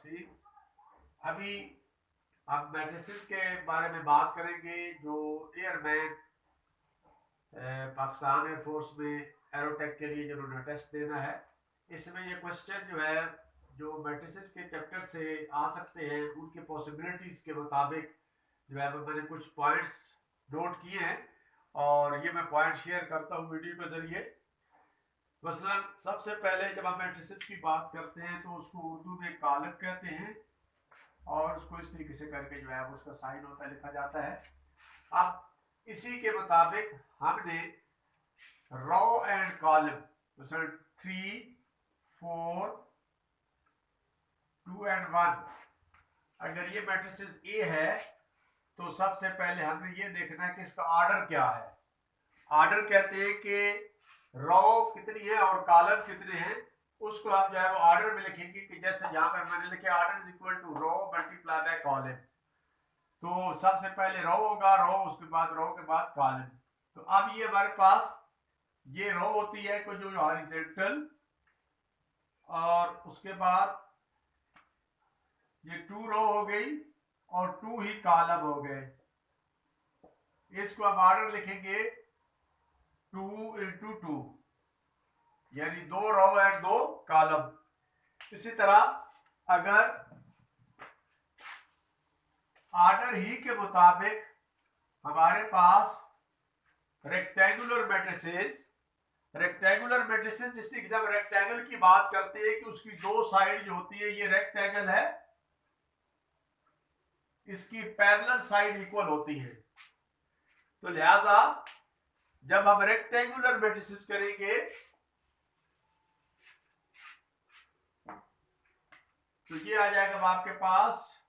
ठीक। अभी हम मैट्रिसेस के बारे में बात करेंगे जो एयरमैन पाकिस्तान एयरफोर्स में एरोटेक के लिए जिन्होंने टेस्ट देना है, इसमें ये क्वेश्चन जो है जो मैट्रिसेस के चैप्टर से आ सकते हैं उनके पॉसिबिलिटीज़ के मुताबिक जो है मैंने कुछ पॉइंट्स नोट किए हैं और ये मैं पॉइंट शेयर करता हूँ वीडियो के ज़रिए। मसलन सबसे पहले जब हम मैट्रिसेस की बात करते हैं तो उसको उर्दू में कॉलम कहते हैं और उसको इस तरीके से करके जो है वो उसका साइन होता है, लिखा जाता है। अब इसी के मुताबिक हमने रो एंड कॉलम मसलन 3, 4, 2 एंड 1, अगर ये मैट्रिसेस ए है तो सबसे पहले हमने ये देखना है कि इसका ऑर्डर क्या है। ऑर्डर कहते हैं कि रो कितनी है और कॉलम कितने हैं, उसको हम जो है वो ऑर्डर में लिखेंगे कि जैसे यहाँ पर मैंने लिखे order is equal to row multiply by column. तो सबसे पहले रो होगा, रो उसके बाद रो के बाद कॉलम। तो अब ये हमारे पास ये रो होती है कोई जो हॉरिजॉन्टल, और उसके बाद ये 2 रो हो गई और 2 ही कॉलम हो गए। इसको हम ऑर्डर लिखेंगे 2 into 2, यानी 2 रो एंड 2 कॉलम। इसी तरह अगर ऑर्डर ही के मुताबिक हमारे पास रेक्टेंगुलर मैट्रिसेस जिससे हम रेक्टेंगल की बात करते हैं कि उसकी 2 साइड जो होती है, ये रेक्टेंगल है, इसकी पैरेलल साइड इक्वल होती है। तो लिहाजा जब हम रेक्टेंगुलर मैट्रिसेस करेंगे तो ये आ जाएगा आपके पास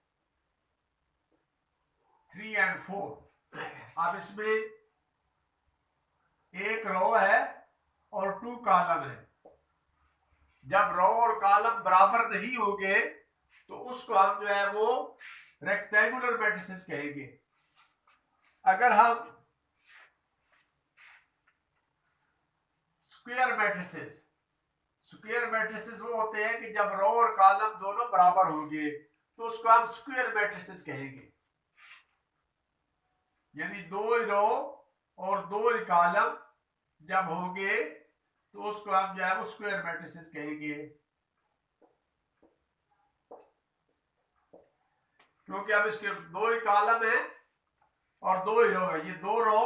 3 and 4। अब इसमें एक रो है और 2 कॉलम है। जब रो और कॉलम बराबर नहीं होंगे तो उसको हम जो है वो रेक्टेंगुलर मैट्रिसेस कहेंगे। अगर हम स्क्वायर मैट्रिसेस वो होते हैं कि जब रो और कॉलम दोनों बराबर होंगे तो उसको हम स्क्वायर मैट्रिसेस कहेंगे, यानी 2 रो और 2 कॉलम जब होंगे तो उसको हम जो है वो स्क्वायर मैट्रिसेस कहेंगे। क्योंकि अब इसके 2 कॉलम है और 2 रो है, ये 2 रो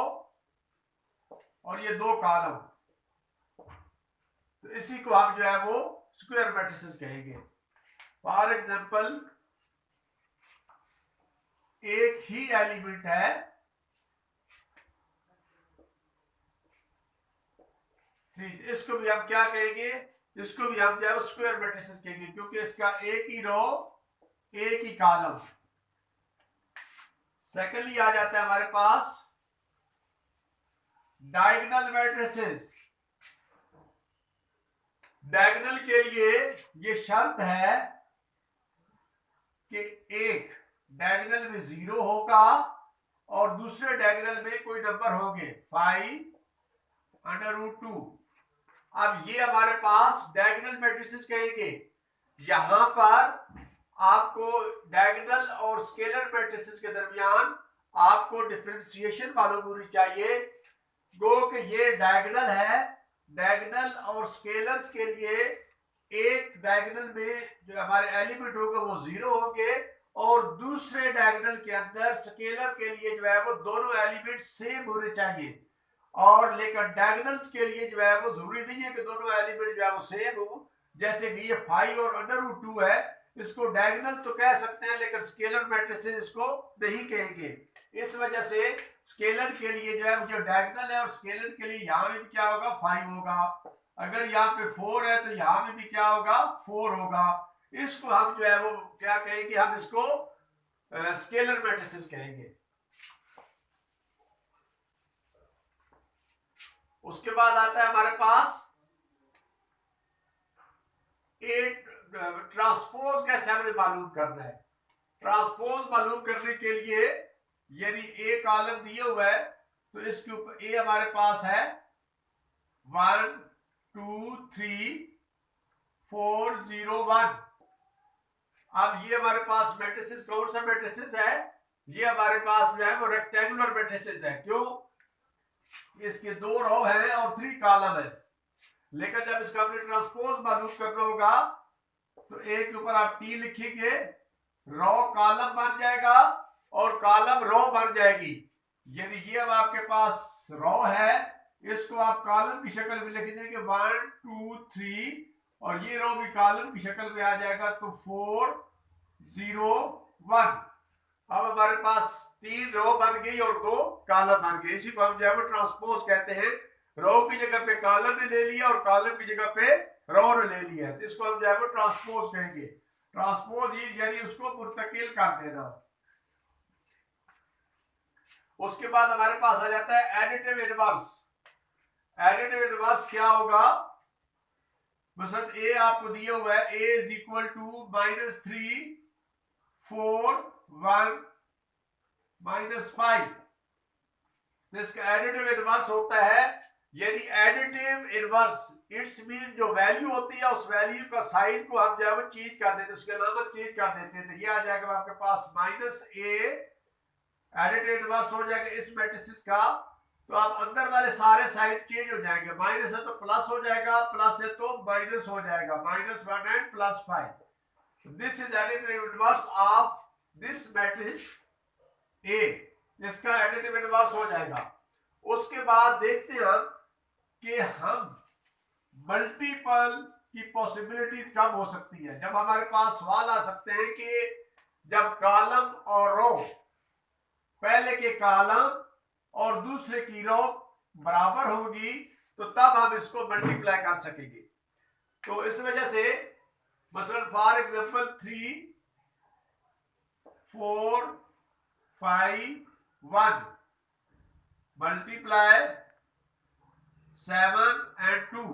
और ये 2 कॉलम, तो इसी को हम जो है वो स्क्वायर मैट्रिसेस कहेंगे। फॉर एग्जांपल एक ही एलिमेंट है, इसको भी हम क्या कहेंगे, इसको भी हम जो है स्क्वायर मैट्रिसेस कहेंगे क्योंकि इसका एक ही रो एक ही कॉलम। सेकेंडली आ जाता है हमारे पास डायगोनल मैट्रिसेस। डायगोनल के लिए ये शर्त है कि एक डायगोनल में 0 होगा और दूसरे डायगोनल में कोई नंबर होंगे 5√2। अब ये हमारे पास डायगोनल मैट्रिसेस कहेंगे। यहां पर आपको डायगोनल और स्केलर मैट्रिसेस के दरमियान आपको डिफरेंशिएशन मालूम होनी चाहिए। गो कि ये डायगोनल है, डायगोनल और स्केलर्स के लिए एक डायगोनल में जो हमारे एलिमेंट होगा वो 0 होंगे और दूसरे डायगोनल के अंदर स्केलर के लिए जो है वो दोनों एलिमेंट सेम होने चाहिए। और लेकिन डायगोनल्स के लिए जो है वो जरूरी नहीं है कि दोनों एलिमेंट जो है वो सेम हो। जैसे कि ये 5 और √2 है, इसको डायगोनल तो कह सकते हैं लेकिन स्केलर मैट्रिसेस इसको नहीं कहेंगे। इस वजह से स्केलर के लिए जो है जो डायगोनल है और स्केलर के लिए यहाँ में भी क्या होगा 5 होगा। अगर यहाँ पे 4 है तो यहाँ में भी क्या होगा 4 होगा। इसको हम जो है वो क्या कहेंगे, हम इसको स्केलर मैट्रिसेस कहेंगे। उसके बाद आता है हमारे पास ट्रांसपोज कैसे हमें मालूम करना है। ट्रांसपोज मालूम करने के लिए यदि ए कॉलम दिया हुआ है तो इसके ऊपर ए हमारे पास है 1 2 3 4 0 1। अब ये हमारे पास मैट्रिसेस कौन सा मैट्रिसेस है, ये हमारे पास जो है वो रेक्टेंगुलर मैट्रिसेस है। क्यों, इसके 2 रो है और 3 कॉलम है। लेकिन जब इसका हमने ट्रांसपोज मालूम करना होगा तो एक के ऊपर आप टी लिखेंगे, रो कॉलम बन जाएगा और कॉलम रो बन जाएगी। यानी ये अब आपके पास रो है, इसको आप कॉलम की शक्ल में लिख देंगे 1 2 3, और ये रो भी कॉलम की शक्ल में आ जाएगा तो 4 0 1। अब हमारे पास 3 रो बन गई और 2 कॉलम बन गए। इसी को हम जो है वो ट्रांसपोज कहते हैं। रो की जगह पे कॉलम ने ले लिया और कॉलम की जगह पे रो ने ले लिया, तो इसको हम जो है वो ट्रांसपोज कहेंगे। ट्रांसपोज यानी उसको मुंतकिल कर देना। उसके बाद हमारे पास आ जाता है एडिटिव इनवर्स। एडिटिव इनवर्स क्या होगा, मतलब ए आपको दिया हुआ है, ए इज इक्वल टू -3 4 1 -5। इसका एडिटिव इनवर्स होता है, यदि एडिटिव इनवर्स इट्स मीन जो वैल्यू होती है उस वैल्यू का साइन को हम जो है वो चेंज कर देते हैं, उसके अलामत चेंज कर देते हैं। तो ये आ जाएगा आपके पास -a, एडिटिव इनवर्स हो जाएगा इस मैट्रिसेस का। तो आप अंदर वाले सारे साइड चेंज हो जाएंगे, माइनस है तो प्लस हो जाएगा, प्लस है तो माइनस हो जाएगा, -1 and +5। This is additive inverse of this matrix A, इसका एडिटिव इनवर्स हो जाएगा। उसके बाद देखते हैं हम कि हम मल्टीपल की पॉसिबिलिटीज कब हो सकती है। जब हमारे पास सवाल आ सकते हैं कि जब कॉलम और रो, पहले के कॉलम और दूसरे की रो बराबर होगी तो तब हम इसको मल्टीप्लाई कर सकेंगे। तो इस वजह से मसलन फॉर एग्जांपल 3 4 5 1 मल्टीप्लाई 7 and 2।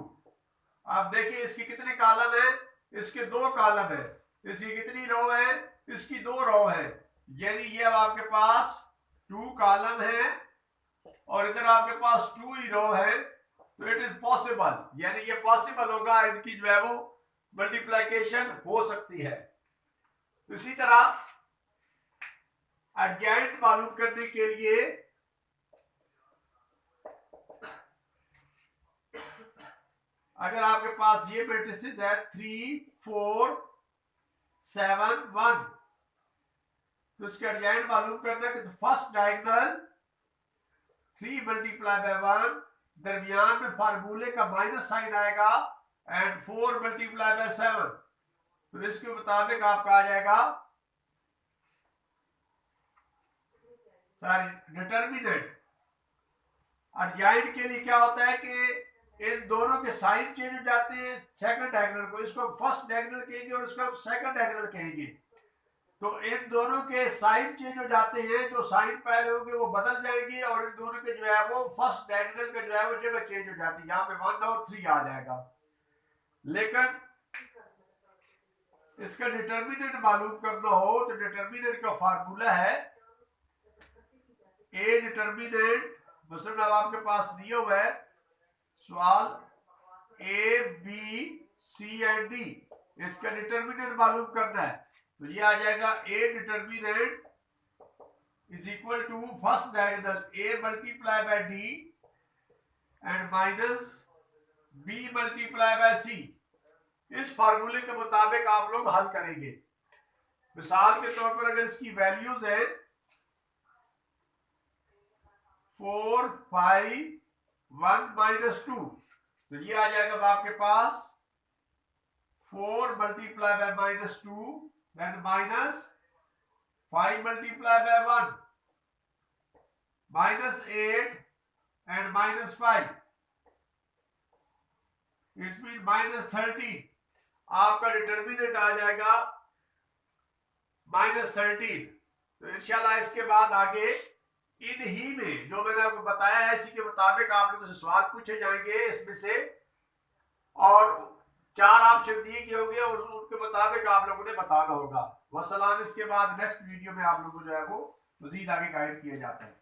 आप देखिए इसकी कितने कॉलम है, इसके 2 कॉलम है, इसकी कितनी रो है, इसकी 2 रो है। यानी ये अब आपके पास 2 कॉलम है और इधर आपके पास 2 ही रो है। तो इट इज पॉसिबल, यानी ये पॉसिबल होगा, इनकी जो है वो मल्टीप्लिकेशन हो सकती है। तो इसी तरह एडजॉइंट मालूम करने के लिए अगर आपके पास ये मैट्रिसेस है 3 4 7 1, तो इसके एडजॉइंट मालूम करना है कि फर्स्ट डायगोनल 3 मल्टीप्लाई बाय 1, दरमियान में फार्मूले का माइनस साइन आएगा, एंड 4 मल्टीप्लाई बाय 7। तो इसके मुताबिक आपका आ जाएगा डिटर्मिनेंट। एडजॉइंट के लिए क्या होता है कि इन दोनों के साइन चेंज हो जाते हैं। सेकंड डायगोनल को इसको हम फर्स्ट डायगोनल कहेंगे और इसको हम सेकंड डायगोनल कहेंगे। तो इन दोनों के साइन चेंज हो जाते हैं, जो साइन पहले होंगे वो बदल जाएंगे और इन दोनों के जो है वो फर्स्ट डायगोनल के जो है वो जगह चेंज हो जाती है। यहाँ पे 1 और 3 आ जाएगा। लेकिन इसका डिटर्मिनेंट मालूम करना हो तो डिटर्मिनेंट का फार्मूला है ए डिटर्मिनेंट, मतलब अब आपके पास दिया हुआ है सवाल A B C and D, इसका डिटर्मिनेंट मालूम करना है। तो ये आ जाएगा A determinant is equal to first diagonal A multiply by D and minus B multiply by C. इस फार्मूले के मुताबिक आप लोग हल करेंगे। मिसाल के तौर पर अगर इसकी वैल्यूज है 4 5 1 -2, तो ये आ जाएगा आपके पास 4 multiply by -2 then -5 multiply by 1 -8 and -5, it's mean -13। आपका डिटर्मिनेंट आ जाएगा -13। तो इंशाल्लाह इसके बाद आगे इन ही में जो मैंने आपको बताया है इसी के मुताबिक आप लोगों से सवाल पूछे जाएंगे। इसमें से और 4 ऑप्शन दिए गए होंगे और उनके मुताबिक आप लोगों ने बताना होगा। वसलाम। इसके बाद नेक्स्ट वीडियो में आप लोगों को जो है वो मजीद आगे गाइड किए जाते हैं।